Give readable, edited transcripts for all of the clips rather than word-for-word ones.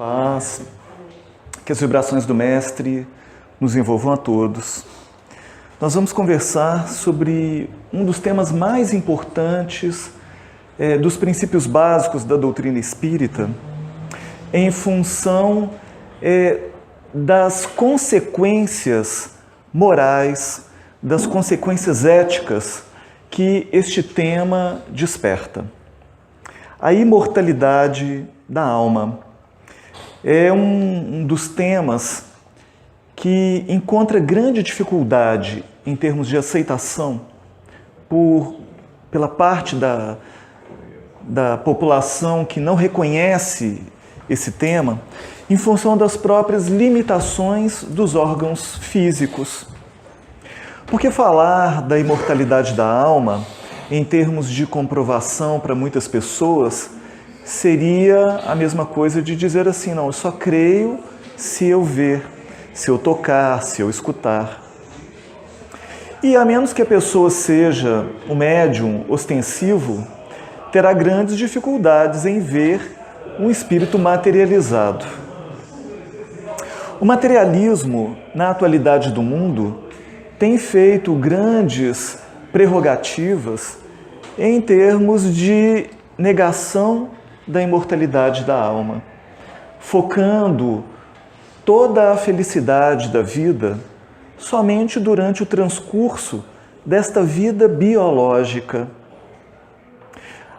Paz, que as vibrações do Mestre nos envolvam a todos. Nós vamos conversar sobre um dos temas mais importantes dos princípios básicos da doutrina espírita, em função das consequências morais, das consequências éticas que este tema desperta. A imortalidade da alma é um dos temas que encontra grande dificuldade em termos de aceitação pela parte da população que não reconhece esse tema, em função das próprias limitações dos órgãos físicos. Porque falar da imortalidade da alma, em termos de comprovação para muitas pessoas, seria a mesma coisa de dizer assim, não, eu só creio se eu ver, se eu tocar, se eu escutar. E a menos que a pessoa seja um médium ostensivo, terá grandes dificuldades em ver um espírito materializado. O materialismo, na atualidade do mundo, tem feito grandes prerrogativas em termos de negação da imortalidade da alma, focando toda a felicidade da vida somente durante o transcurso desta vida biológica.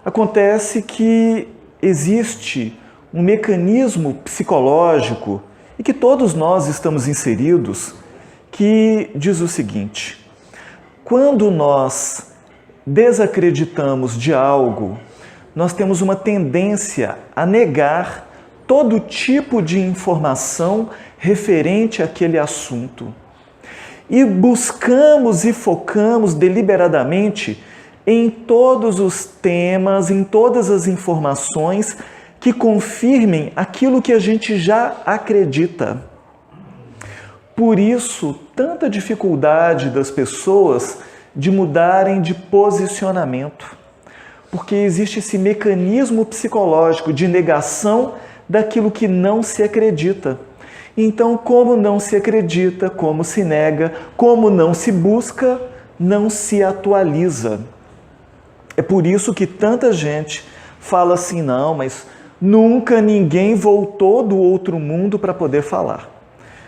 Acontece que existe um mecanismo psicológico e que todos nós estamos inseridos, que diz o seguinte: quando nós desacreditamos de algo, nós temos uma tendência a negar todo tipo de informação referente àquele assunto. E buscamos e focamos deliberadamente em todos os temas, em todas as informações que confirmem aquilo que a gente já acredita. Por isso, tanta dificuldade das pessoas de mudarem de posicionamento. Porque existe esse mecanismo psicológico de negação daquilo que não se acredita. Então, como não se acredita, como se nega, como não se busca, não se atualiza. É por isso que tanta gente fala assim, não, mas nunca ninguém voltou do outro mundo para poder falar.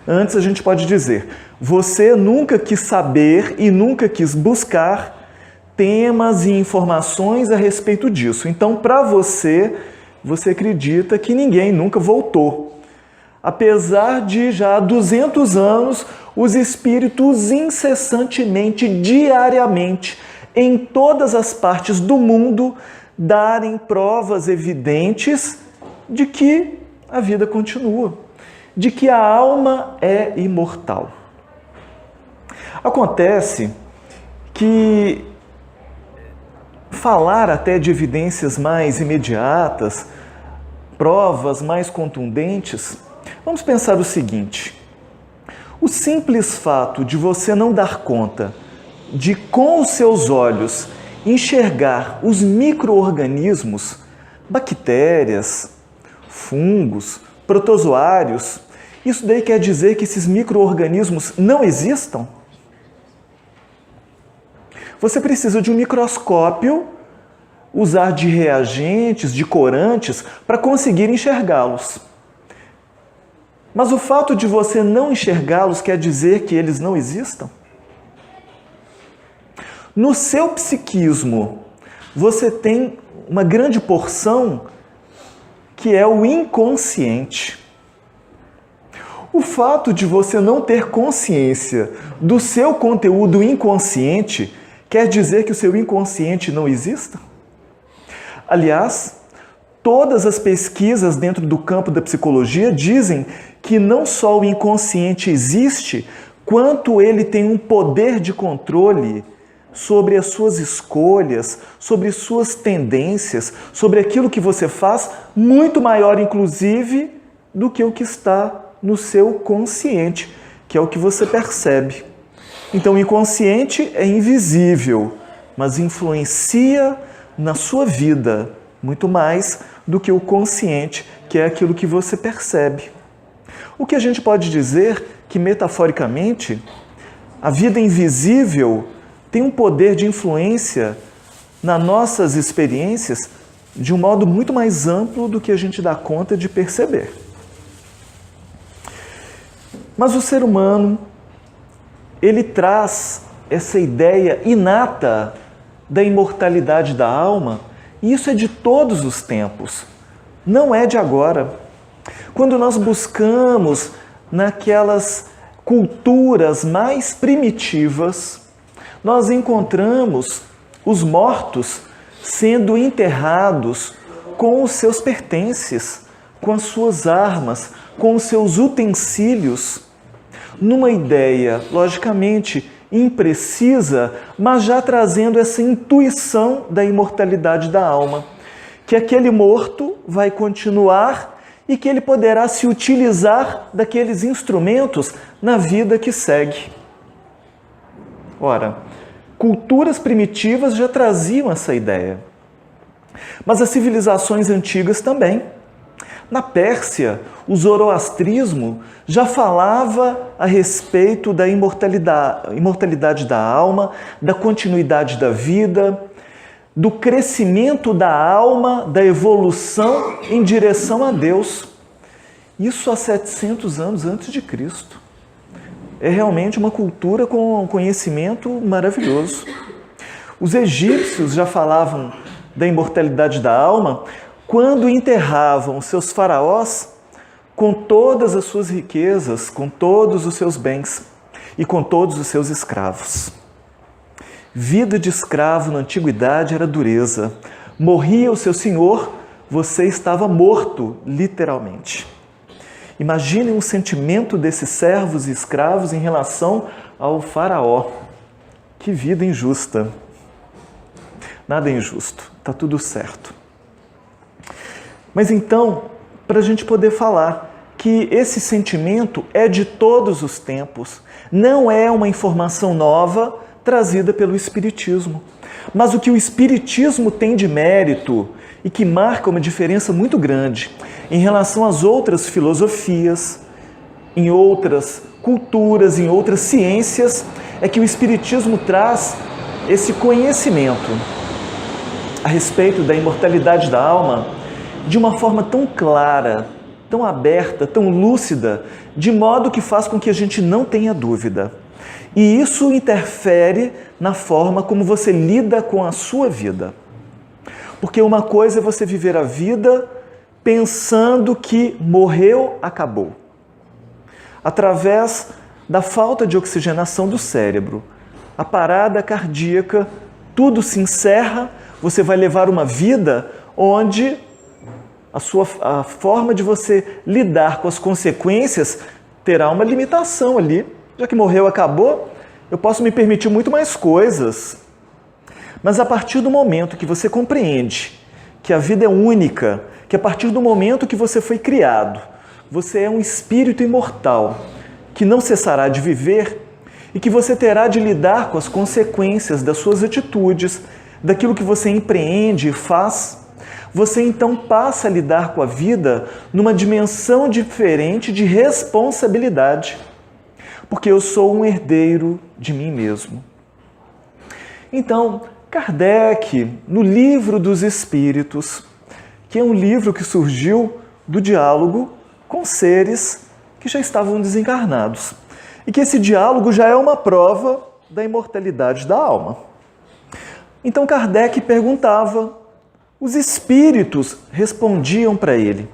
Antes a gente pode dizer, você nunca quis saber e nunca quis buscar temas e informações a respeito disso. Então, para você acredita que ninguém nunca voltou. Apesar de já há 200 anos, os espíritos incessantemente, diariamente, em todas as partes do mundo, darem provas evidentes de que a vida continua, de que a alma é imortal. Acontece que falar até de evidências mais imediatas, provas mais contundentes, vamos pensar o seguinte: o simples fato de você não dar conta de, com os seus olhos, enxergar os micro-organismos, bactérias, fungos, protozoários, isso daí quer dizer que esses micro-organismos não existam? Você precisa de um microscópio, usar de reagentes, de corantes, para conseguir enxergá-los. Mas o fato de você não enxergá-los quer dizer que eles não existam? No seu psiquismo, você tem uma grande porção que é o inconsciente. O fato de você não ter consciência do seu conteúdo inconsciente quer dizer que o seu inconsciente não exista? Aliás, todas as pesquisas dentro do campo da psicologia dizem que não só o inconsciente existe, quanto ele tem um poder de controle sobre as suas escolhas, sobre suas tendências, sobre aquilo que você faz, muito maior, inclusive, do que o que está no seu consciente, que é o que você percebe. Então, o inconsciente é invisível, mas influencia na sua vida muito mais do que o consciente, que é aquilo que você percebe. O que a gente pode dizer que, metaforicamente, a vida invisível tem um poder de influência nas nossas experiências de um modo muito mais amplo do que a gente dá conta de perceber. Mas o ser humano, ele traz essa ideia inata da imortalidade da alma, e isso é de todos os tempos, não é de agora. Quando nós buscamos naquelas culturas mais primitivas, nós encontramos os mortos sendo enterrados com os seus pertences, com as suas armas, com os seus utensílios, numa ideia, logicamente, imprecisa, mas já trazendo essa intuição da imortalidade da alma, que aquele morto vai continuar e que ele poderá se utilizar daqueles instrumentos na vida que segue. Ora, culturas primitivas já traziam essa ideia, mas as civilizações antigas também. Na Pérsia, o zoroastrismo já falava a respeito da imortalidade da alma, da continuidade da vida, do crescimento da alma, da evolução em direção a Deus. Isso há 700 anos antes de Cristo. É realmente uma cultura com conhecimento maravilhoso. Os egípcios já falavam da imortalidade da alma quando enterravam seus faraós com todas as suas riquezas, com todos os seus bens e com todos os seus escravos. Vida de escravo na antiguidade era dureza. Morria o seu senhor, você estava morto, literalmente. Imaginem o sentimento desses servos e escravos em relação ao faraó. Que vida injusta. Nada é injusto, está tudo certo. Mas então, para a gente poder falar que esse sentimento é de todos os tempos, não é uma informação nova trazida pelo Espiritismo. Mas o que o Espiritismo tem de mérito e que marca uma diferença muito grande em relação às outras filosofias, em outras culturas, em outras ciências, é que o Espiritismo traz esse conhecimento a respeito da imortalidade da alma de uma forma tão clara, tão aberta, tão lúcida, de modo que faz com que a gente não tenha dúvida. E isso interfere na forma como você lida com a sua vida. Porque uma coisa é você viver a vida pensando que morreu, acabou. Através da falta de oxigenação do cérebro, a parada cardíaca, tudo se encerra, você vai levar uma vida onde a forma de você lidar com as consequências terá uma limitação ali. Já que morreu, acabou, eu posso me permitir muito mais coisas. Mas a partir do momento que você compreende que a vida é única, que a partir do momento que você foi criado, você é um espírito imortal, que não cessará de viver e que você terá de lidar com as consequências das suas atitudes, daquilo que você empreende e faz, você então passa a lidar com a vida numa dimensão diferente de responsabilidade. Porque eu sou um herdeiro de mim mesmo. Então, Kardec, no Livro dos Espíritos, que é um livro que surgiu do diálogo com seres que já estavam desencarnados, e que esse diálogo já é uma prova da imortalidade da alma. Então Kardec perguntava, os espíritos respondiam para ele.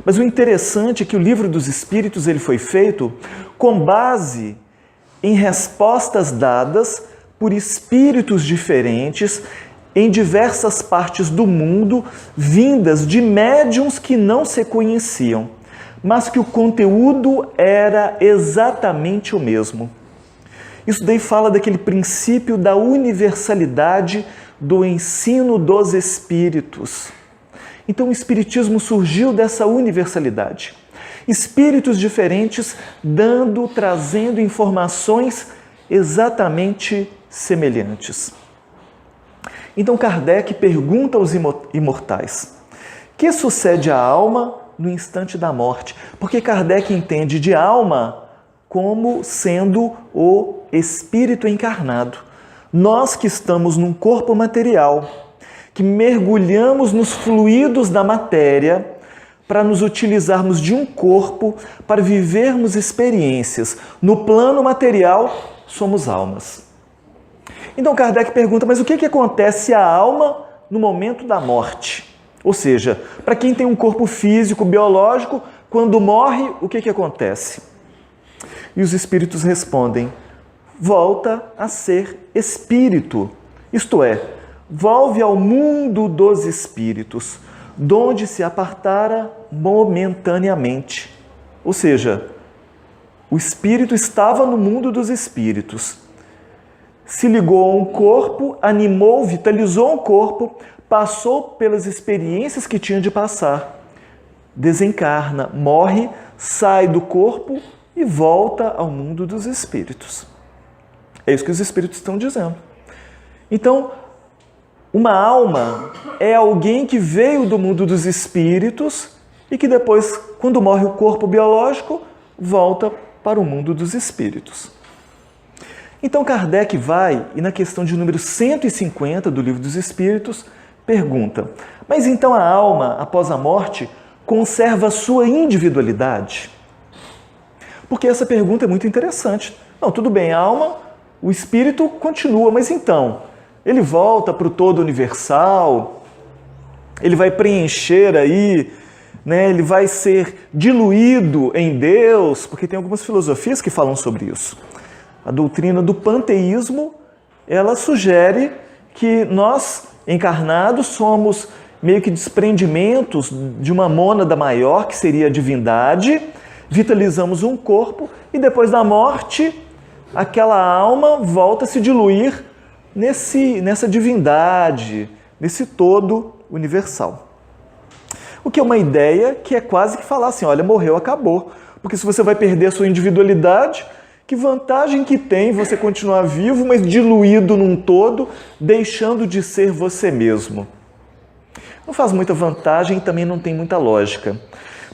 Mas o interessante é que o Livro dos Espíritos ele foi feito com base em respostas dadas por espíritos diferentes em diversas partes do mundo, vindas de médiuns que não se conheciam, mas que o conteúdo era exatamente o mesmo. Isso daí fala daquele princípio da universalidade do ensino dos espíritos. Então o Espiritismo surgiu dessa universalidade. Espíritos diferentes trazendo informações exatamente semelhantes. Então Kardec pergunta aos imortais: que sucede à alma no instante da morte? Porque Kardec entende de alma como sendo o espírito encarnado. Nós que estamos num corpo material, que mergulhamos nos fluidos da matéria para nos utilizarmos de um corpo para vivermos experiências. No plano material, somos almas. Então Kardec pergunta, mas o que acontece à alma no momento da morte? Ou seja, para quem tem um corpo físico, biológico, quando morre, o que acontece? E os espíritos respondem: volta a ser espírito, isto é, volve ao mundo dos espíritos, donde se apartara momentaneamente. Ou seja, o espírito estava no mundo dos espíritos, se ligou a um corpo, animou, vitalizou um corpo, passou pelas experiências que tinha de passar, desencarna, morre, sai do corpo e volta ao mundo dos espíritos. É isso que os espíritos estão dizendo. Então, uma alma é alguém que veio do mundo dos espíritos e que depois, quando morre o corpo biológico, volta para o mundo dos espíritos. Então Kardec vai, e na questão de número 150 do Livro dos Espíritos, pergunta: mas então a alma, após a morte, conserva sua individualidade? Porque essa pergunta é muito interessante. Não, tudo bem, a alma, o espírito continua, mas então, ele volta para o todo universal, ele vai preencher aí, né, ele vai ser diluído em Deus, porque tem algumas filosofias que falam sobre isso. A doutrina do panteísmo, ela sugere que nós, encarnados, somos meio que desprendimentos de uma mônada maior, que seria a divindade, vitalizamos um corpo e depois da morte, aquela alma volta a se diluir nessa divindade, nesse todo universal. O que é uma ideia que é quase que falar assim, olha, morreu, acabou. Porque se você vai perder a sua individualidade, que vantagem que tem você continuar vivo, mas diluído num todo, deixando de ser você mesmo? Não faz muita vantagem e também não tem muita lógica.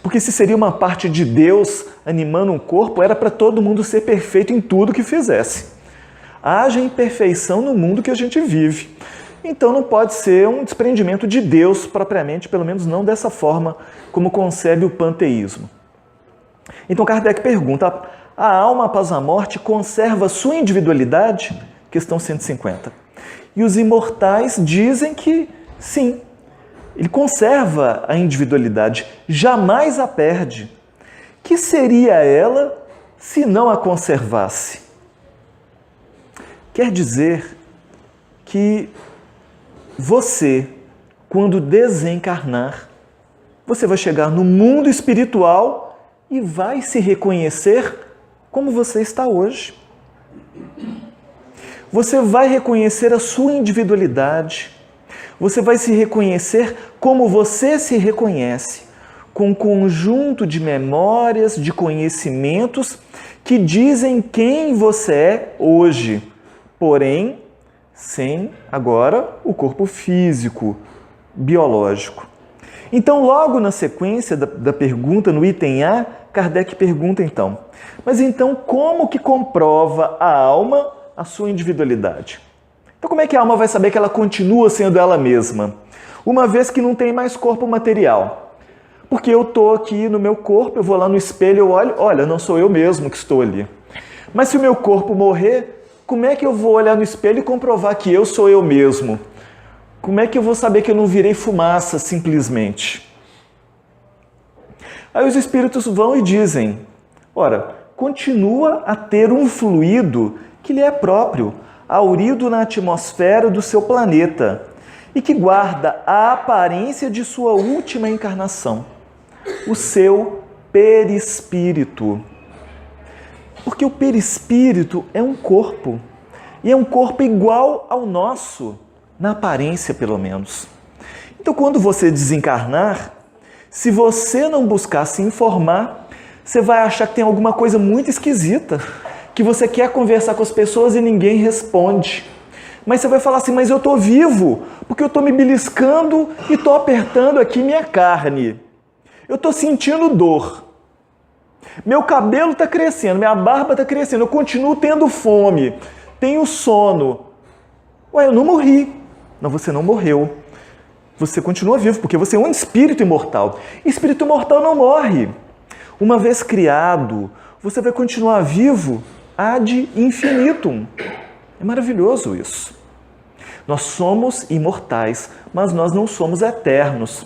Porque se seria uma parte de Deus animando um corpo, era para todo mundo ser perfeito em tudo que fizesse. Haja imperfeição no mundo que a gente vive. Então não pode ser um desprendimento de Deus propriamente, pelo menos não dessa forma como concebe o panteísmo. Então Kardec pergunta: a alma após a morte conserva sua individualidade? Questão 150. E os imortais dizem que sim, ele conserva a individualidade, jamais a perde. Que seria ela se não a conservasse? Quer dizer que você, quando desencarnar, você vai chegar no mundo espiritual e vai se reconhecer como você está hoje. Você vai reconhecer a sua individualidade. Você vai se reconhecer como você se reconhece, com um conjunto de memórias, de conhecimentos que dizem quem você é hoje, porém, sem agora o corpo físico, biológico. Então, logo na sequência da pergunta, no item A, Kardec pergunta então, mas então como que comprova a alma a sua individualidade? Então como é que a alma vai saber que ela continua sendo ela mesma, uma vez que não tem mais corpo material? Porque eu estou aqui no meu corpo, eu vou lá no espelho, eu olho, olha, não sou eu mesmo que estou ali. Mas se o meu corpo morrer, como é que eu vou olhar no espelho e comprovar que eu sou eu mesmo? Como é que eu vou saber que eu não virei fumaça simplesmente? Aí os espíritos vão e dizem, ora, continua a ter um fluido que lhe é próprio, haurido na atmosfera do seu planeta e que guarda a aparência de sua última encarnação, o seu perispírito. Porque o perispírito é um corpo, e é um corpo igual ao nosso, na aparência pelo menos. Então quando você desencarnar, se você não buscar se informar, você vai achar que tem alguma coisa muito esquisita, que você quer conversar com as pessoas e ninguém responde. Mas você vai falar assim, mas eu estou vivo, porque eu estou me beliscando e estou apertando aqui minha carne. Eu estou sentindo dor. Meu cabelo está crescendo, minha barba está crescendo, eu continuo tendo fome, tenho sono. Ué, eu não morri. Não, você não morreu. Você continua vivo, porque você é um espírito imortal. Espírito imortal não morre. Uma vez criado, você vai continuar vivo ad infinitum. É maravilhoso isso. Nós somos imortais, mas nós não somos eternos.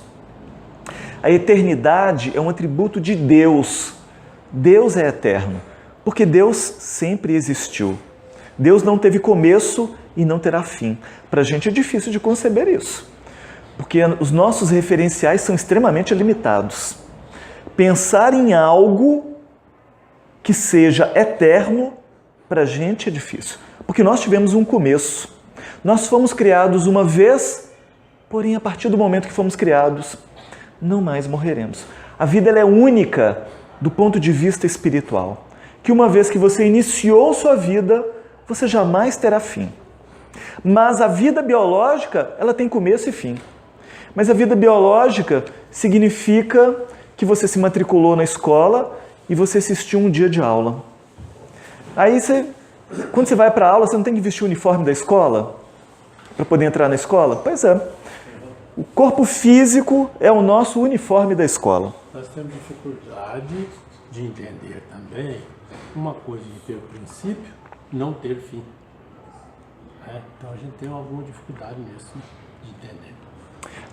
A eternidade é um atributo de Deus. Deus é eterno, porque Deus sempre existiu. Deus não teve começo e não terá fim. Para a gente é difícil de conceber isso, porque os nossos referenciais são extremamente limitados. Pensar em algo que seja eterno, para a gente é difícil, porque nós tivemos um começo. Nós fomos criados uma vez, porém a partir do momento que fomos criados, não mais morreremos. A vida ela é única do ponto de vista espiritual, que uma vez que você iniciou sua vida, você jamais terá fim. Mas a vida biológica, ela tem começo e fim. Mas a vida biológica significa que você se matriculou na escola e você assistiu um dia de aula. Aí quando você vai para a aula, você não tem que vestir o uniforme da escola para poder entrar na escola? Pois é. O corpo físico é o nosso uniforme da escola. Nós temos dificuldade de entender também uma coisa de ter princípio, não ter fim. Então a gente tem alguma dificuldade nisso, de entender.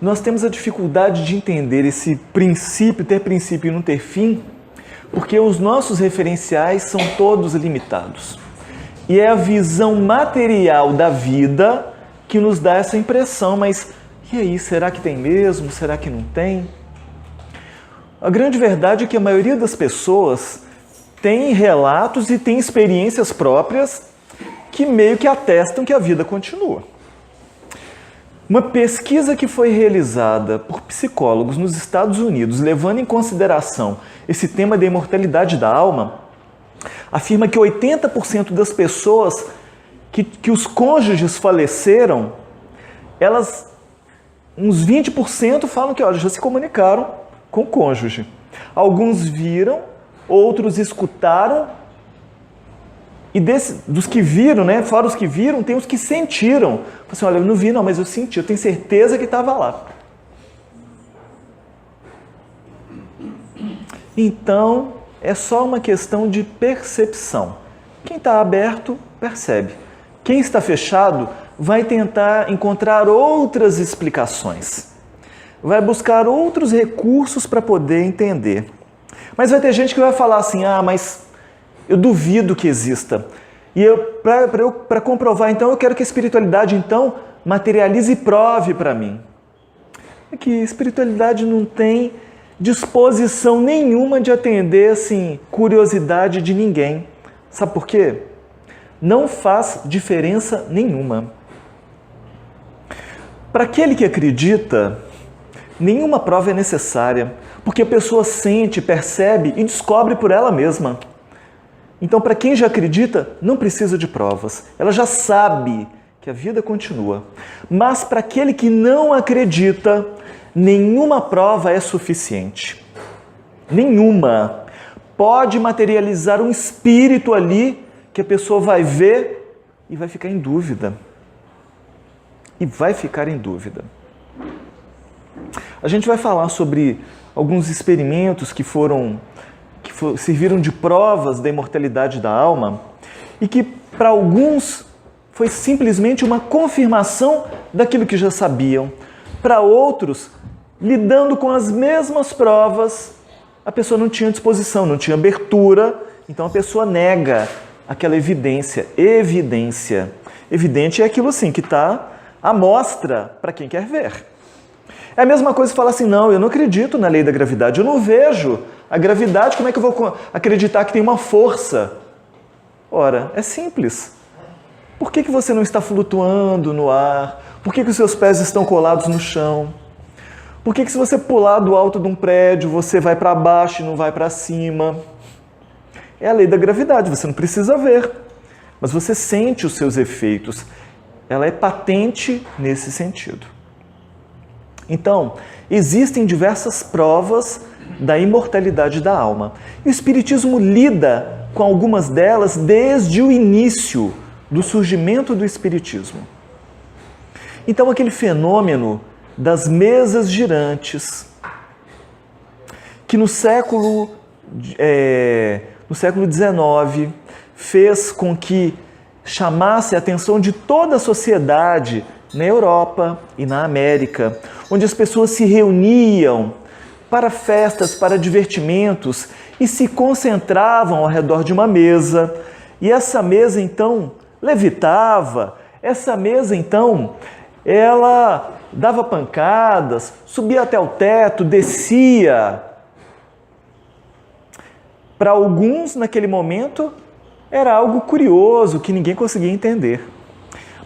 Nós temos a dificuldade de entender esse princípio, ter princípio e não ter fim, porque os nossos referenciais são todos limitados. E é a visão material da vida que nos dá essa impressão, mas e aí, será que tem mesmo? Será que não tem? A grande verdade é que a maioria das pessoas tem relatos e tem experiências próprias que meio que atestam que a vida continua. Uma pesquisa que foi realizada por psicólogos nos Estados Unidos, levando em consideração esse tema da imortalidade da alma, afirma que 80% das pessoas que os cônjuges faleceram, uns 20% falam que já se comunicaram com o cônjuge. Alguns viram, outros escutaram, e dos que viram, fora os que viram, tem os que sentiram. Assim, olha, eu não vi não, mas eu senti, eu tenho certeza que estava lá. Então, é só uma questão de percepção. Quem está aberto, percebe. Quem está fechado, vai tentar encontrar outras explicações. Vai buscar outros recursos para poder entender. Mas vai ter gente que vai falar assim, mas eu duvido que exista. E para comprovar, então, eu quero que a espiritualidade, então, materialize e prove para mim. É que a espiritualidade não tem disposição nenhuma de atender, assim, curiosidade de ninguém. Sabe por quê? Não faz diferença nenhuma. Para aquele que acredita, nenhuma prova é necessária, porque a pessoa sente, percebe e descobre por ela mesma. Então, para quem já acredita, não precisa de provas. Ela já sabe que a vida continua. Mas para aquele que não acredita, nenhuma prova é suficiente. Nenhuma. Pode materializar um espírito ali que a pessoa vai ver e vai ficar em dúvida. E vai ficar em dúvida. A gente vai falar sobre alguns experimentos que serviram de provas da imortalidade da alma e que, para alguns, foi simplesmente uma confirmação daquilo que já sabiam. Para outros, lidando com as mesmas provas, a pessoa não tinha disposição, não tinha abertura, então a pessoa nega aquela evidência. Evidência. Evidente é aquilo assim que está à mostra para quem quer ver. É a mesma coisa que falar assim, não, eu não acredito na lei da gravidade, eu não vejo a gravidade, como é que eu vou acreditar que tem uma força? Ora, é simples. Por que você não está flutuando no ar? Por que os seus pés estão colados no chão? Por que se você pular do alto de um prédio, você vai para baixo e não vai para cima? É a lei da gravidade, você não precisa ver, mas você sente os seus efeitos. ela é patente nesse sentido. Então, existem diversas provas da imortalidade da alma. E o Espiritismo lida com algumas delas desde o início do surgimento do Espiritismo. Então, aquele fenômeno das mesas girantes, que no século XIX fez com que chamasse a atenção de toda a sociedade na Europa e na América, onde as pessoas se reuniam para festas, para divertimentos e se concentravam ao redor de uma mesa. E essa mesa, então, levitava, essa mesa, então, ela dava pancadas, subia até o teto, descia. Para alguns, naquele momento, era algo curioso que ninguém conseguia entender.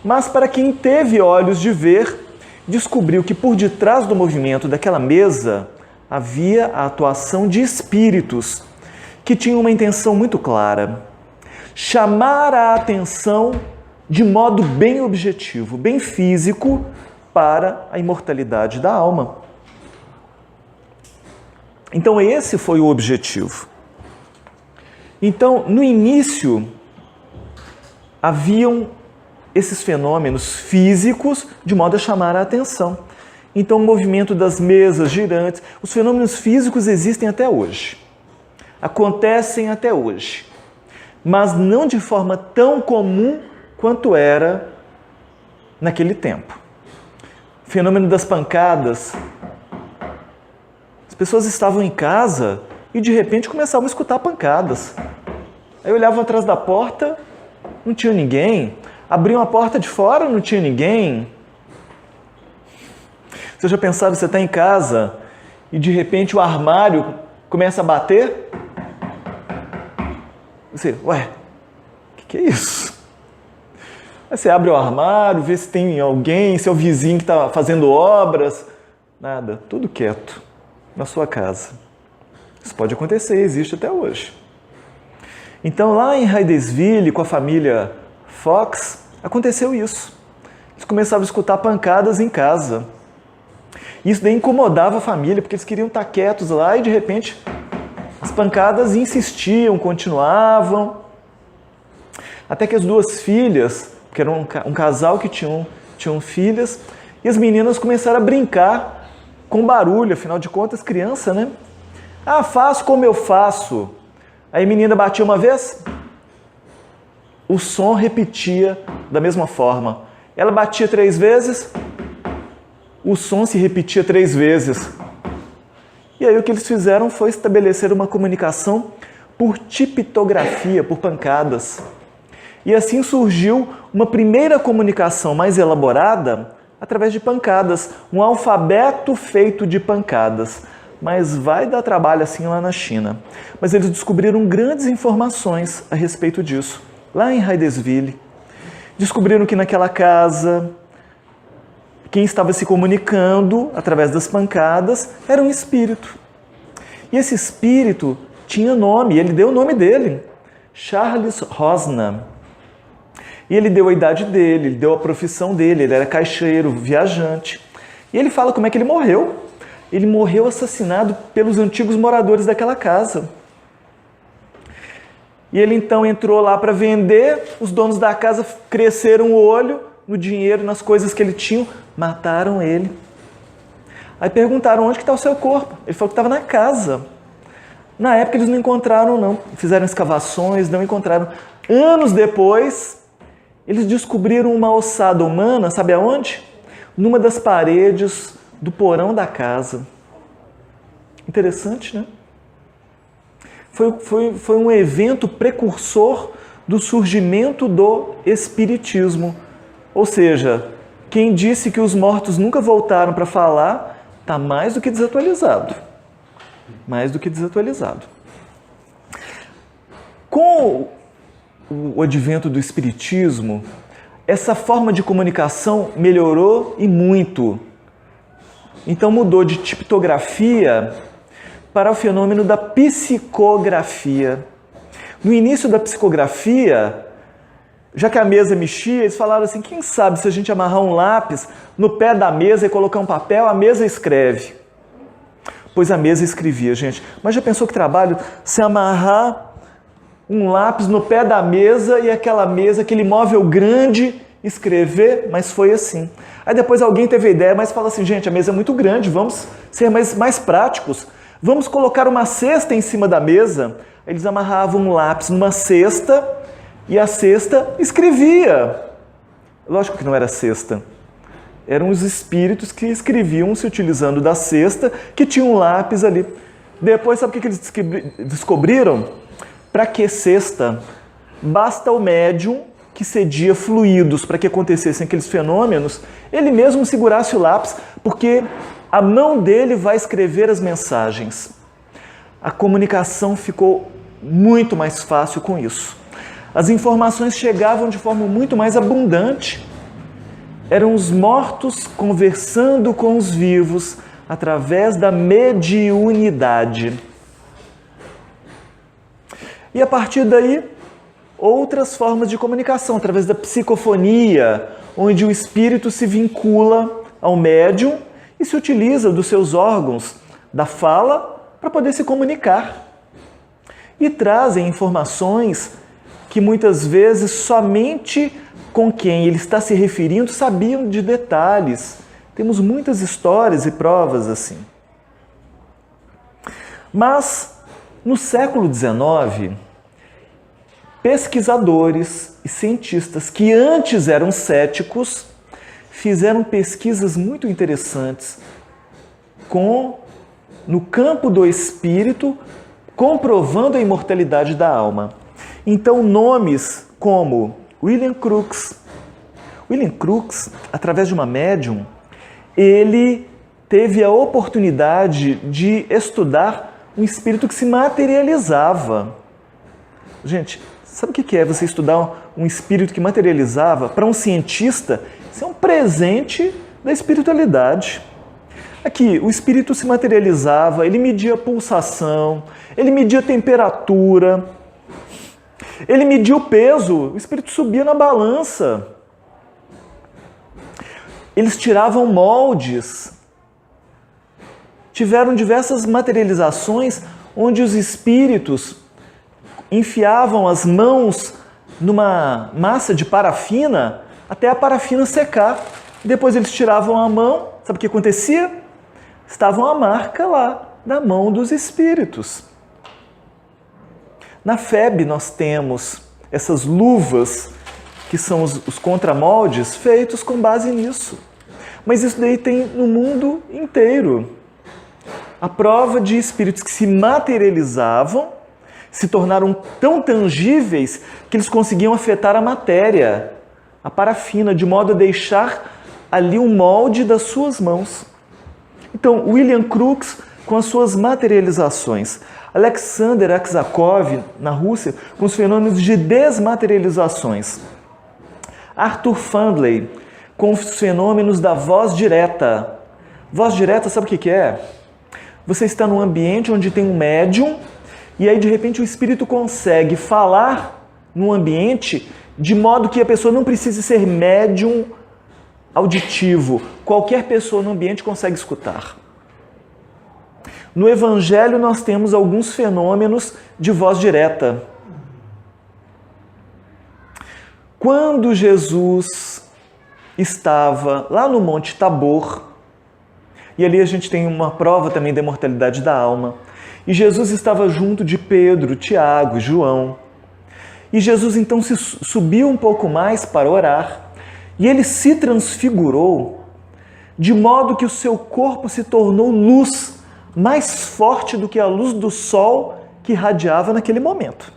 Mas para quem teve olhos de ver, descobriu que por detrás do movimento daquela mesa havia a atuação de espíritos que tinham uma intenção muito clara: chamar a atenção de modo bem objetivo, bem físico, para a imortalidade da alma. Então esse foi o objetivo. Então, no início, haviam esses fenômenos físicos de modo a chamar a atenção. Então, o movimento das mesas girantes, os fenômenos físicos existem até hoje. Acontecem até hoje. Mas não de forma tão comum quanto era naquele tempo. O fenômeno das pancadas. As pessoas estavam em casa e de repente começavam a escutar pancadas. Aí olhavam atrás da porta, não tinha ninguém. Abriam a porta de fora, não tinha ninguém. Você já pensaram, você está em casa e de repente o armário começa a bater? Você, ué, o que é isso? Aí você abre o armário, vê se tem alguém, se é o vizinho que está fazendo obras. Nada, tudo quieto na sua casa. Isso pode acontecer, existe até hoje. Então, lá em Hydesville, com a família Fox, aconteceu isso. Eles começavam a escutar pancadas em casa. Isso daí incomodava a família, porque eles queriam estar quietos lá e, de repente, as pancadas insistiam, continuavam. Até que as duas filhas, que era um casal que tinham filhas, e as meninas começaram a brincar com barulho, afinal de contas, criança, né? Ah, faço como eu faço. Aí a menina batia uma vez, o som repetia da mesma forma. Ela batia 3 vezes, o som se repetia 3 vezes. E aí o que eles fizeram foi estabelecer uma comunicação por tipitografia, por pancadas. E assim surgiu uma primeira comunicação mais elaborada através de pancadas, um alfabeto feito de pancadas. Mas vai dar trabalho assim lá na China. Mas eles descobriram grandes informações a respeito disso, lá em Hydesville. Descobriram que naquela casa, quem estava se comunicando através das pancadas era um espírito. E esse espírito tinha nome, ele deu o nome dele, Charles Rosna. E ele deu a idade dele, ele deu a profissão dele, ele era caixeiro, viajante. E ele fala como é que ele morreu. Ele morreu assassinado pelos antigos moradores daquela casa. E ele então entrou lá para vender, os donos da casa cresceram o olho no dinheiro, nas coisas que ele tinha, mataram ele. Aí perguntaram onde que está o seu corpo. Ele falou que estava na casa. Na época eles não encontraram não, fizeram escavações, não encontraram. Anos depois, eles descobriram uma ossada humana, sabe aonde? Numa das paredes do porão da casa. Interessante, né? Foi um evento precursor do surgimento do Espiritismo. Ou seja, quem disse que os mortos nunca voltaram para falar, está mais do que desatualizado. Mais do que desatualizado. Com o advento do Espiritismo, essa forma de comunicação melhorou e muito. Então mudou de tipografia para o fenômeno da psicografia. No início da psicografia, já que a mesa mexia, eles falaram assim, quem sabe se a gente amarrar um lápis no pé da mesa e colocar um papel, a mesa escreve. Pois a mesa escrevia, gente. Mas já pensou que trabalho se amarrar um lápis no pé da mesa e aquela mesa, aquele móvel grande, escrever? Mas foi assim. Aí depois alguém teve a ideia, mas fala assim, gente, a mesa é muito grande, vamos ser mais práticos. Vamos colocar uma cesta em cima da mesa. Eles amarravam um lápis numa cesta e a cesta escrevia. Lógico que não era cesta. Eram os espíritos que escreviam se utilizando da cesta, que tinha um lápis ali. Depois, sabe o que eles descobriram? Para que cesta? Basta o médium que cedia fluidos para que acontecessem aqueles fenômenos, ele mesmo segurasse o lápis, porque a mão dele vai escrever as mensagens. A comunicação ficou muito mais fácil com isso. As informações chegavam de forma muito mais abundante. Eram os mortos conversando com os vivos através da mediunidade. E a partir daí, outras formas de comunicação, através da psicofonia, onde o espírito se vincula ao médium e se utiliza dos seus órgãos da fala para poder se comunicar. E trazem informações que muitas vezes somente com quem ele está se referindo sabiam de detalhes. Temos muitas histórias e provas assim. Mas, no século XIX, pesquisadores e cientistas que antes eram céticos fizeram pesquisas muito interessantes no campo do espírito, comprovando a imortalidade da alma. Então, nomes como William Crookes. William Crookes, através de uma médium, ele teve a oportunidade de estudar um espírito que se materializava. Gente, sabe o que é você estudar um espírito que materializava? Para um cientista, isso é um presente da espiritualidade. Aqui, o espírito se materializava, ele media a pulsação, ele media a temperatura, ele media o peso, o espírito subia na balança. Eles tiravam moldes. Tiveram diversas materializações onde os espíritos enfiavam as mãos numa massa de parafina até a parafina secar. Depois eles tiravam a mão, sabe o que acontecia? Estava a marca lá da mão dos espíritos. Na FEB nós temos essas luvas que são os contramoldes feitos com base nisso. Mas isso daí tem no mundo inteiro. A prova de espíritos que se materializavam, se tornaram tão tangíveis que eles conseguiam afetar a matéria, a parafina, de modo a deixar ali um molde das suas mãos. Então, William Crookes, com as suas materializações, Alexander Aksakov, na Rússia, com os fenômenos de desmaterializações, Arthur Findlay, com os fenômenos da voz direta. Voz direta, sabe o que é? Você está num ambiente onde tem um médium e aí, de repente, o espírito consegue falar num ambiente de modo que a pessoa não precise ser médium auditivo. Qualquer pessoa no ambiente consegue escutar. No Evangelho, nós temos alguns fenômenos de voz direta. Quando Jesus estava lá no Monte Tabor, e ali a gente tem uma prova também da imortalidade da alma, e Jesus estava junto de Pedro, Tiago e João, e Jesus então se subiu um pouco mais para orar, e ele se transfigurou, de modo que o seu corpo se tornou luz, mais forte do que a luz do sol que irradiava naquele momento.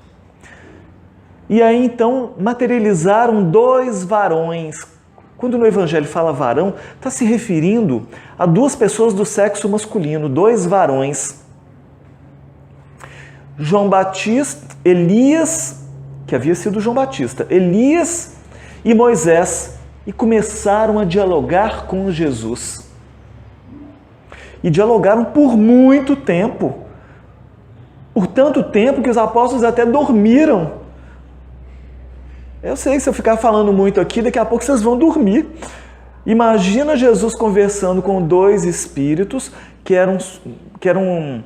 E aí então materializaram dois varões. Quando no Evangelho fala varão, está se referindo a duas pessoas do sexo masculino, dois varões. João Batista, Elias, que havia sido João Batista, Elias e Moisés, e começaram a dialogar com Jesus. E dialogaram por muito tempo. Por tanto tempo que os apóstolos até dormiram. Eu sei que se eu ficar falando muito aqui, daqui a pouco vocês vão dormir. Imagina Jesus conversando com dois espíritos que eram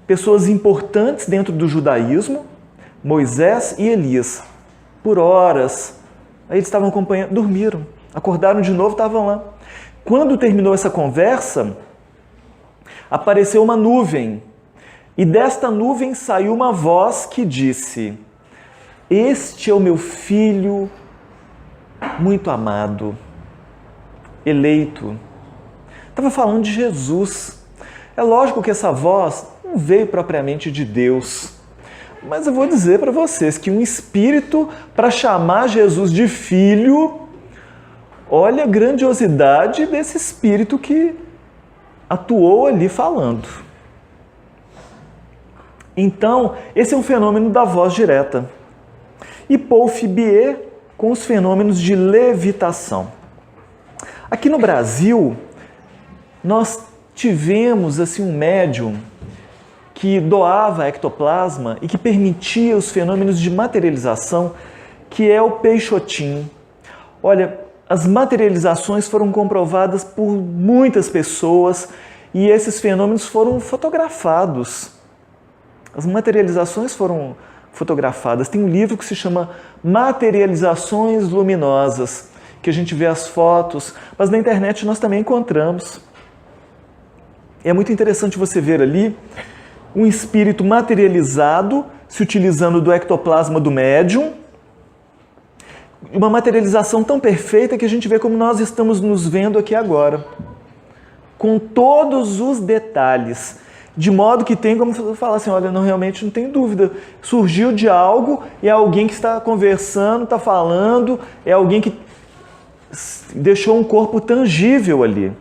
pessoas importantes dentro do judaísmo, Moisés e Elias, por horas. Aí eles estavam acompanhando, dormiram, acordaram de novo, estavam lá. Quando terminou essa conversa, apareceu uma nuvem, e desta nuvem saiu uma voz que disse: este é o meu filho muito amado, eleito. Estava falando de Jesus. É lógico que essa voz não veio propriamente de Deus, mas eu vou dizer para vocês que um espírito para chamar Jesus de filho, olha a grandiosidade desse espírito que atuou ali falando. Então, esse é um fenômeno da voz direta. E Paul Fibier com os fenômenos de levitação. Aqui no Brasil, nós tivemos assim, um médium que doava ectoplasma e que permitia os fenômenos de materialização, que é o Peixotinho. Olha, as materializações foram comprovadas por muitas pessoas e esses fenômenos foram fotografados. As materializações foram fotografadas. Tem um livro que se chama Materializações Luminosas, que a gente vê as fotos, mas na internet nós também encontramos. É muito interessante você ver ali um espírito materializado, se utilizando do ectoplasma do médium, uma materialização tão perfeita que a gente vê como nós estamos nos vendo aqui agora, com todos os detalhes, de modo que tem como falar assim, olha, não, realmente não tem dúvida, surgiu de algo, é alguém que está conversando, está falando, é alguém que deixou um corpo tangível ali.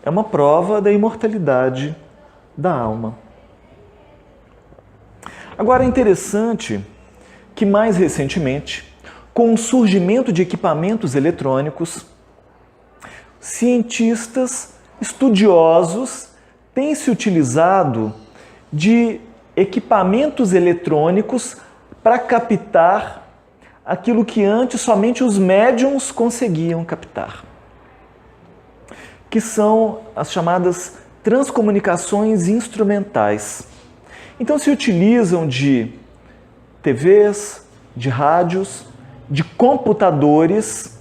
É uma prova da imortalidade da alma. Agora é interessante que mais recentemente, com o surgimento de equipamentos eletrônicos, cientistas, estudiosos têm se utilizado de equipamentos eletrônicos para captar aquilo que antes somente os médiums conseguiam captar, que são as chamadas transcomunicações instrumentais. Então se utilizam de TVs, de rádios, de computadores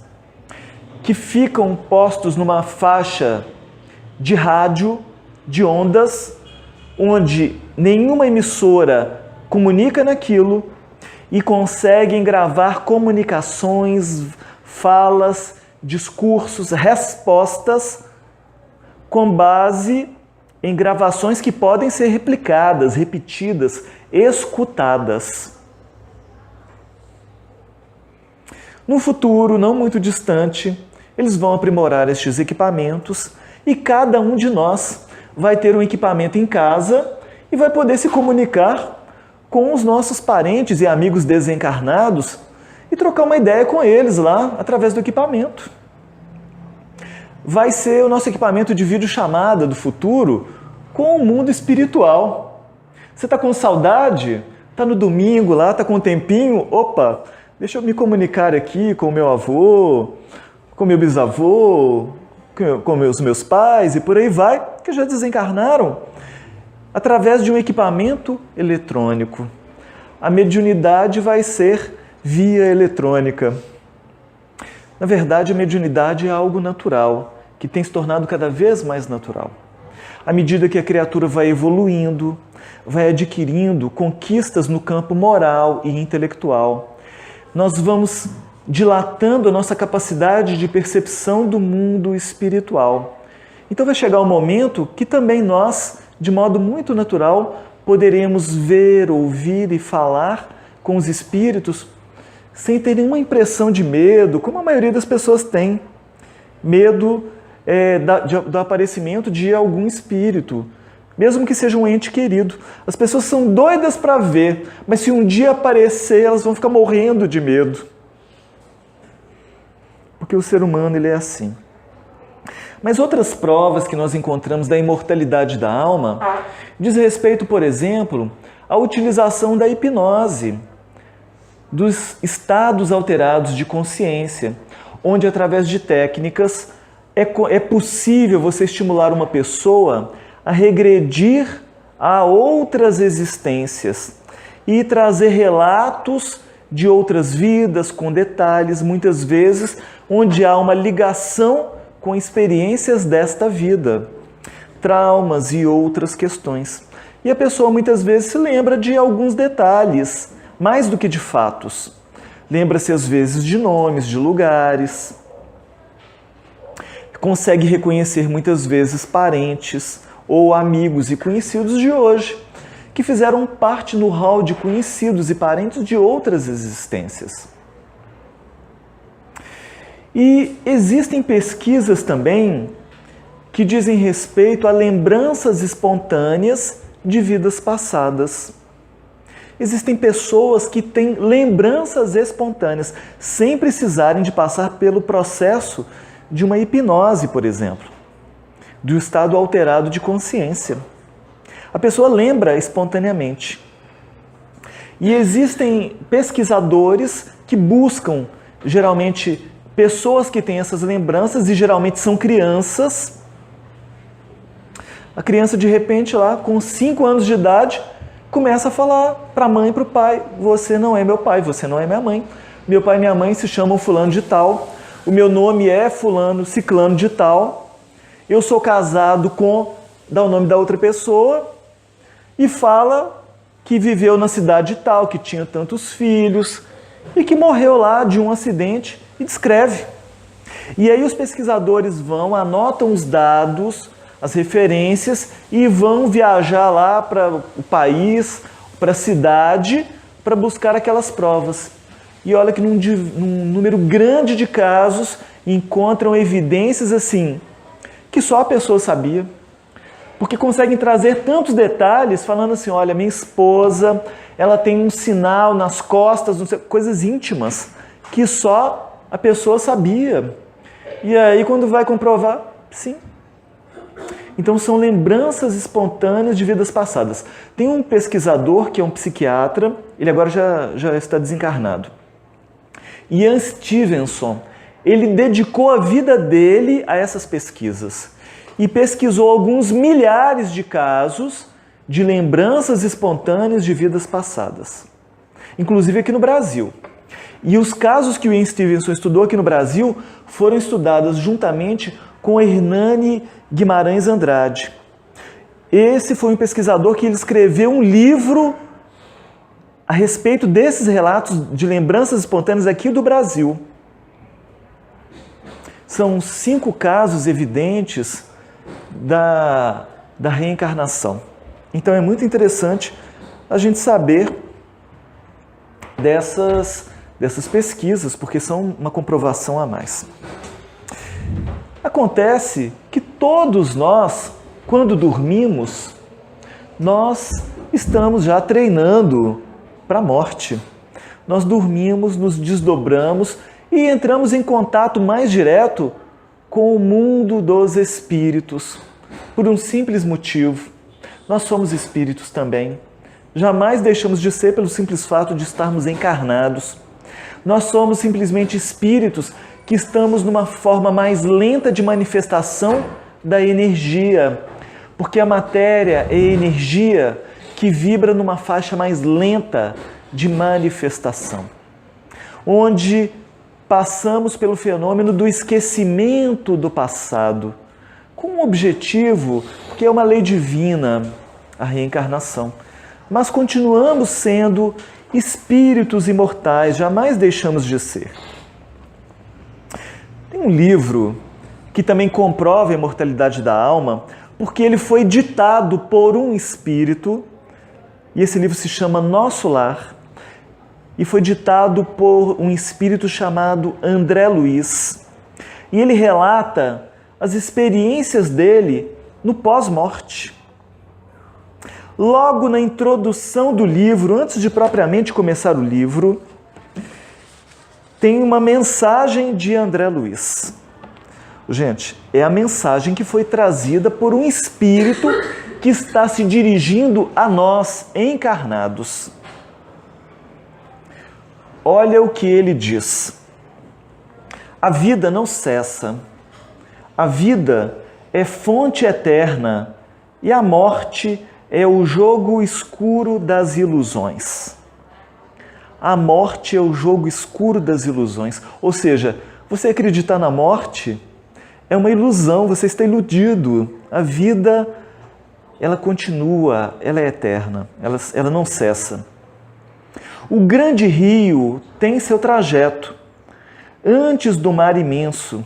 que ficam postos numa faixa de rádio, de ondas, onde nenhuma emissora comunica naquilo e conseguem gravar comunicações, falas, discursos, respostas com base em gravações que podem ser replicadas, repetidas, escutadas. No futuro, não muito distante, eles vão aprimorar estes equipamentos e cada um de nós vai ter um equipamento em casa e vai poder se comunicar com os nossos parentes e amigos desencarnados e trocar uma ideia com eles lá através do equipamento. Vai ser o nosso equipamento de videochamada do futuro com o mundo espiritual. Você está com saudade? Está no domingo lá, está com um tempinho? Opa, deixa eu me comunicar aqui com o meu avô, com o meu bisavô, com os meus pais e por aí vai, que já desencarnaram, através de um equipamento eletrônico. A mediunidade vai ser via eletrônica. Na verdade, a mediunidade é algo natural, que tem se tornado cada vez mais natural. À medida que a criatura vai evoluindo, vai adquirindo conquistas no campo moral e intelectual, nós vamos dilatando a nossa capacidade de percepção do mundo espiritual. Então vai chegar um momento que também nós, de modo muito natural, poderemos ver, ouvir e falar com os espíritos sem ter nenhuma impressão de medo, como a maioria das pessoas tem. Medo do aparecimento de algum espírito, mesmo que seja um ente querido. As pessoas são doidas para ver, mas se um dia aparecer, elas vão ficar morrendo de medo. Porque o ser humano ele é assim. Mas outras provas que nós encontramos da imortalidade da alma diz respeito, por exemplo, à utilização da hipnose. dos estados alterados de consciência, onde através de técnicas é possível você estimular uma pessoa a regredir a outras existências e trazer relatos de outras vidas com detalhes, muitas vezes onde há uma ligação com experiências desta vida, traumas e outras questões. E a pessoa muitas vezes se lembra de alguns detalhes, mais do que de fatos. Lembra-se às vezes de nomes, de lugares. Consegue reconhecer muitas vezes parentes ou amigos e conhecidos de hoje, que fizeram parte no hall de conhecidos e parentes de outras existências. E existem pesquisas também que dizem respeito a lembranças espontâneas de vidas passadas. Existem pessoas que têm lembranças espontâneas, sem precisarem de passar pelo processo de uma hipnose, por exemplo, do estado alterado de consciência. A pessoa lembra espontaneamente. E existem pesquisadores que buscam, geralmente, pessoas que têm essas lembranças, e geralmente são crianças. A criança, de repente, lá com 5 anos de idade, começa a falar para a mãe e para o pai: você não é meu pai, você não é minha mãe. Meu pai e minha mãe se chamam fulano de tal. O meu nome é fulano, ciclano de tal. Eu sou casado com... dá o nome da outra pessoa. E fala que viveu na cidade tal, que tinha tantos filhos e que morreu lá de um acidente, e descreve. E aí os pesquisadores vão, anotam os dados, as referências, e vão viajar lá para o país, para a cidade, para buscar aquelas provas. E olha que num número grande de casos encontram evidências assim, que só a pessoa sabia. Porque conseguem trazer tantos detalhes, falando assim: olha, minha esposa, ela tem um sinal nas costas, não sei, coisas íntimas, que só a pessoa sabia. E aí, quando vai comprovar, sim. Então, são lembranças espontâneas de vidas passadas. Tem um pesquisador que é um psiquiatra, ele agora já está desencarnado. Ian Stevenson, ele dedicou a vida dele a essas pesquisas. E pesquisou alguns milhares de casos de lembranças espontâneas de vidas passadas, inclusive aqui no Brasil. E os casos que o Ian Stevenson estudou aqui no Brasil foram estudados juntamente com Hernani Guimarães Andrade. Esse foi um pesquisador que ele escreveu um livro a respeito desses relatos de lembranças espontâneas aqui do Brasil. São 5 casos evidentes da reencarnação. Então é muito interessante a gente saber dessas pesquisas, porque são uma comprovação a mais. Acontece que todos nós, quando dormimos, nós estamos já treinando para a morte. Nós dormimos, nos desdobramos e entramos em contato mais direto com o mundo dos espíritos, por um simples motivo: nós somos espíritos também. Jamais deixamos de ser pelo simples fato de estarmos encarnados. Nós somos simplesmente espíritos que estamos numa forma mais lenta de manifestação da energia, porque a matéria é energia que vibra numa faixa mais lenta de manifestação, onde passamos pelo fenômeno do esquecimento do passado, com um objetivo que é uma lei divina, a reencarnação. Mas continuamos sendo espíritos imortais, jamais deixamos de ser. Tem um livro que também comprova a imortalidade da alma, porque ele foi ditado por um espírito, e esse livro se chama Nosso Lar, e foi ditado por um espírito chamado André Luiz. E ele relata as experiências dele no pós-morte. Logo na introdução do livro, antes de propriamente começar o livro, tem uma mensagem de André Luiz. Gente, é a mensagem que foi trazida por um espírito que está se dirigindo a nós, encarnados. olha o que ele diz. A vida não cessa. A vida é fonte eterna e a morte é o jogo escuro das ilusões. A morte é o jogo escuro das ilusões. Ou seja, você acreditar na morte é uma ilusão, você está iludido. A vida, ela continua, ela é eterna, ela não cessa. O grande rio tem seu trajeto antes do mar imenso.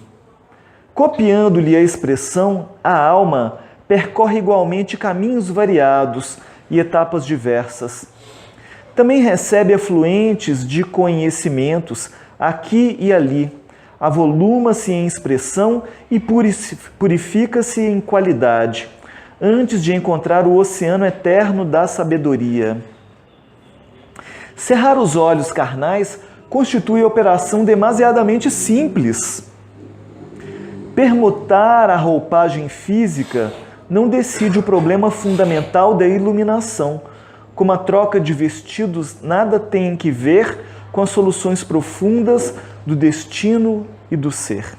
Copiando-lhe a expressão, a alma percorre igualmente caminhos variados e etapas diversas. Também recebe afluentes de conhecimentos aqui e ali, avoluma-se em expressão e purifica-se em qualidade, antes de encontrar o oceano eterno da sabedoria. Cerrar os olhos carnais constitui operação demasiadamente simples. Permutar a roupagem física não decide o problema fundamental da iluminação, como a troca de vestidos nada tem que ver com as soluções profundas do destino e do ser.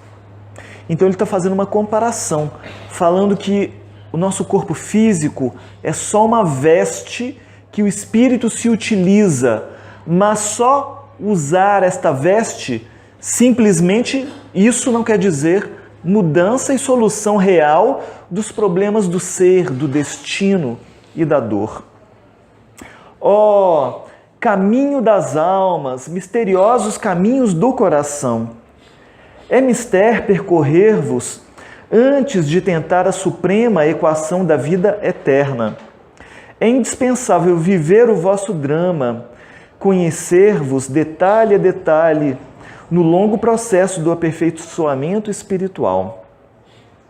Então ele está fazendo uma comparação, falando que o nosso corpo físico é só uma veste que o espírito se utiliza, mas só usar esta veste, simplesmente isso não quer dizer mudança e solução real dos problemas do ser, do destino e da dor. Ó, caminho das almas, misteriosos caminhos do coração. É mister percorrer-vos antes de tentar a suprema equação da vida eterna. É indispensável viver o vosso drama, conhecer-vos detalhe a detalhe, no longo processo do aperfeiçoamento espiritual.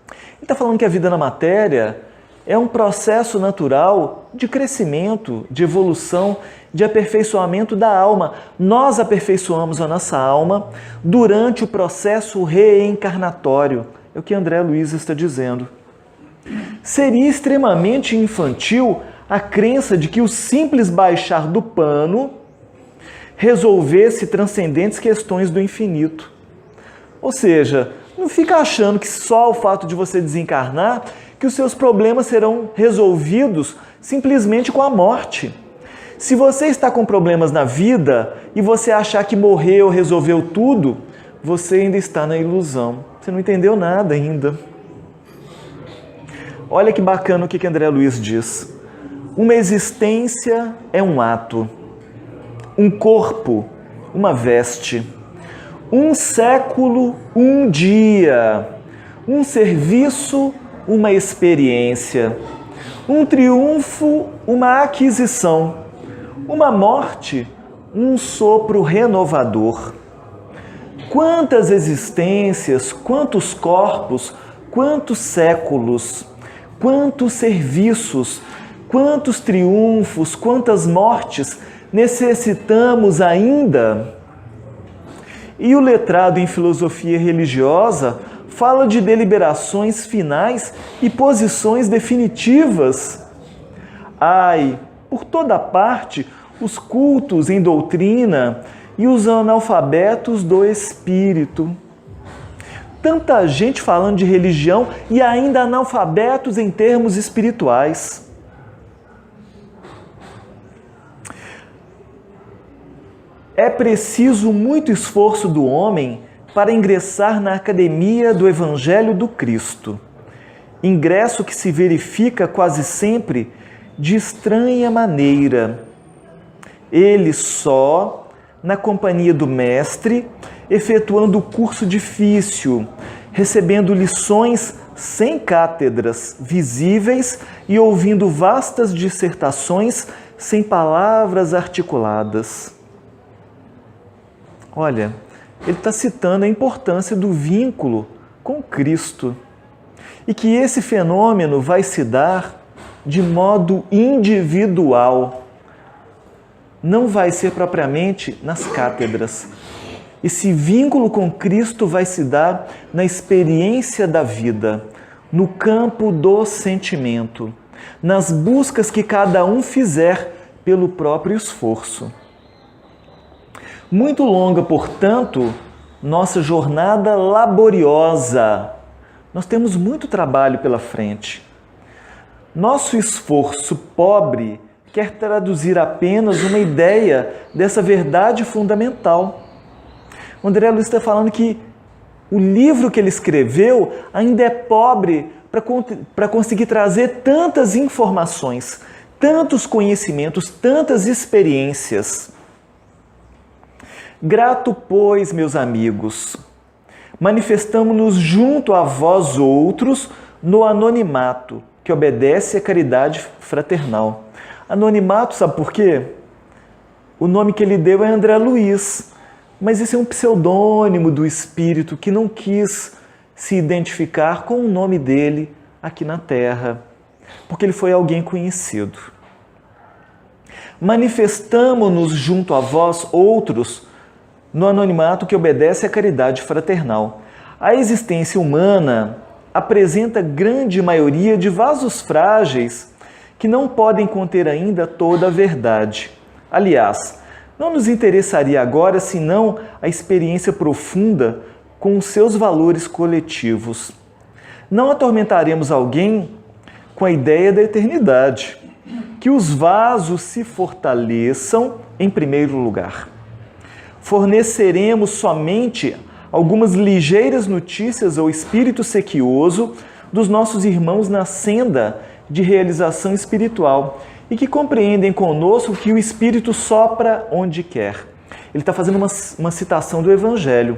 Ele está falando que a vida na matéria é um processo natural de crescimento, de evolução, de aperfeiçoamento da alma. Nós aperfeiçoamos a nossa alma durante o processo reencarnatório. É o que André Luiz está dizendo. Seria extremamente infantil a crença de que o simples baixar do pano resolvesse transcendentes questões do infinito. Ou seja, não fica achando que só o fato de você desencarnar, que os seus problemas serão resolvidos simplesmente com a morte. Se você está com problemas na vida e você achar que morreu, resolveu tudo, você ainda está na ilusão. Você não entendeu nada ainda. Olha que bacana o que André Luiz diz. Uma existência é um ato. Um corpo, uma veste, um século, um dia, um serviço, uma experiência, um triunfo, uma aquisição, uma morte, um sopro renovador. Quantas existências, quantos corpos, quantos séculos, quantos serviços, quantos triunfos, quantas mortes necessitamos ainda? E o letrado em filosofia religiosa fala de deliberações finais e posições definitivas. Ai, por toda parte, os cultos em doutrina e os analfabetos do espírito. Tanta gente falando de religião e ainda analfabetos em termos espirituais. É preciso muito esforço do homem para ingressar na academia do Evangelho do Cristo. Ingresso que se verifica quase sempre de estranha maneira. Ele só, na companhia do Mestre, efetuando o curso difícil, recebendo lições sem cátedras visíveis e ouvindo vastas dissertações sem palavras articuladas. Olha, ele está citando a importância do vínculo com Cristo e que esse fenômeno vai se dar de modo individual. Não vai ser propriamente nas cátedras. Esse vínculo com Cristo vai se dar na experiência da vida, no campo do sentimento, nas buscas que cada um fizer pelo próprio esforço. Muito longa, portanto, nossa jornada laboriosa. Nós temos muito trabalho pela frente. Nosso esforço pobre quer traduzir apenas uma ideia dessa verdade fundamental. O André Luiz está falando que o livro que ele escreveu ainda é pobre para conseguir trazer tantas informações, tantos conhecimentos, tantas experiências. Grato, pois, meus amigos, manifestamo-nos junto a vós outros no anonimato, que obedece à caridade fraternal. Anonimato, sabe por quê? O nome que ele deu é André Luiz, mas esse é um pseudônimo do espírito que não quis se identificar com o nome dele aqui na Terra, porque ele foi alguém conhecido. Manifestamo-nos junto a vós outros no anonimato que obedece à caridade fraternal. A existência humana apresenta grande maioria de vasos frágeis que não podem conter ainda toda a verdade. Aliás, não nos interessaria agora senão a experiência profunda com os seus valores coletivos. Não atormentaremos alguém com a ideia da eternidade. Que os vasos se fortaleçam em primeiro lugar. Forneceremos somente algumas ligeiras notícias ao espírito sequioso dos nossos irmãos na senda de realização espiritual e que compreendem conosco que o Espírito sopra onde quer. Ele está fazendo uma citação do Evangelho.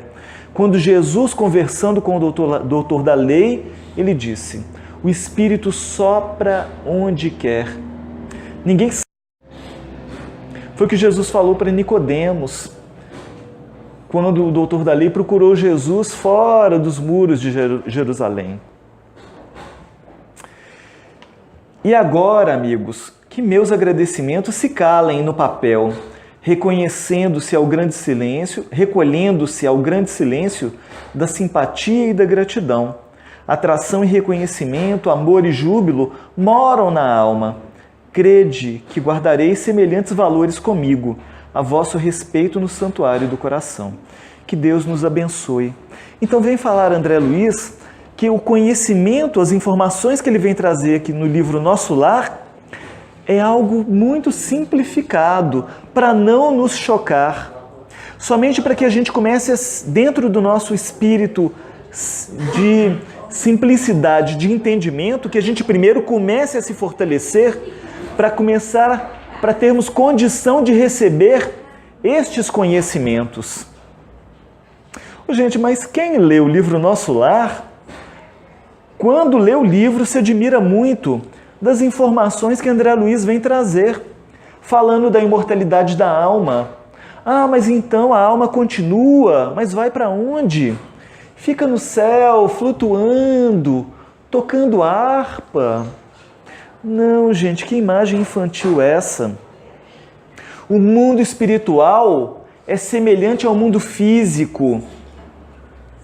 Quando Jesus, conversando com o doutor da lei, ele disse: o Espírito sopra onde quer. Ninguém sabe. Foi o que Jesus falou para Nicodemos, quando o doutor da lei procurou Jesus fora dos muros de Jerusalém. E agora, amigos, que meus agradecimentos se calem no papel, reconhecendo-se ao grande silêncio, recolhendo-se ao grande silêncio da simpatia e da gratidão. Atração e reconhecimento, amor e júbilo moram na alma. Crede que guardareis semelhantes valores comigo, a vosso respeito no santuário do coração. Que Deus nos abençoe. Então vem falar André Luiz que o conhecimento, as informações que ele vem trazer aqui no livro Nosso Lar, é algo muito simplificado, para não nos chocar. Somente para que a gente comece, dentro do nosso espírito de simplicidade, de entendimento, que a gente primeiro comece a se fortalecer para termos condição de receber estes conhecimentos. Gente, mas quem lê o livro Nosso Lar, quando lê o livro, se admira muito das informações que André Luiz vem trazer, falando da imortalidade da alma. Ah, mas então a alma continua, mas vai para onde? Fica no céu, flutuando, tocando harpa. Não, gente, que imagem infantil é essa? O mundo espiritual é semelhante ao mundo físico.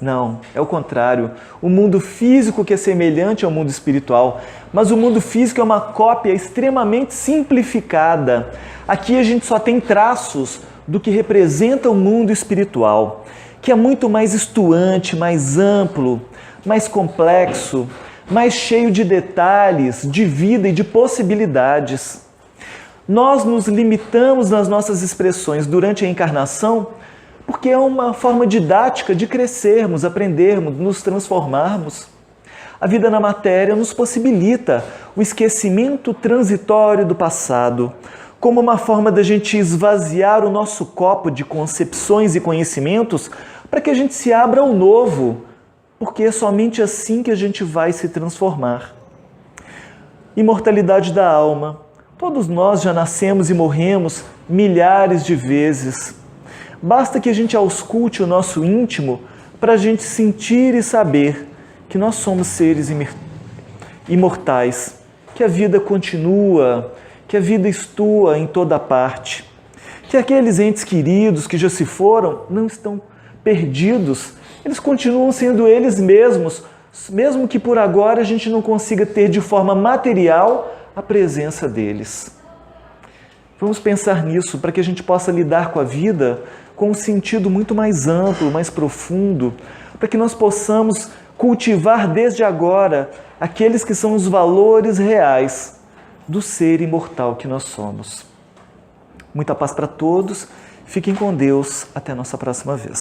Não, é o contrário. O mundo físico que é semelhante ao mundo espiritual. Mas o mundo físico é uma cópia extremamente simplificada. Aqui a gente só tem traços do que representa o mundo espiritual, que é muito mais estuante, mais amplo, mais complexo, mais cheio de detalhes, de vida e de possibilidades. Nós nos limitamos nas nossas expressões durante a encarnação porque é uma forma didática de crescermos, aprendermos, nos transformarmos. A vida na matéria nos possibilita o esquecimento transitório do passado, como uma forma da gente esvaziar o nosso copo de concepções e conhecimentos para que a gente se abra ao novo, porque é somente assim que a gente vai se transformar. Imortalidade da alma. Todos nós já nascemos e morremos milhares de vezes. Basta que a gente ausculte o nosso íntimo para a gente sentir e saber que nós somos seres imortais, que a vida continua, que a vida estua em toda parte, que aqueles entes queridos que já se foram não estão perdidos, eles continuam sendo eles mesmos, mesmo que por agora a gente não consiga ter de forma material a presença deles. Vamos pensar nisso para que a gente possa lidar com a vida com um sentido muito mais amplo, mais profundo, para que nós possamos cultivar desde agora aqueles que são os valores reais do ser imortal que nós somos. Muita paz para todos, fiquem com Deus, até a nossa próxima vez.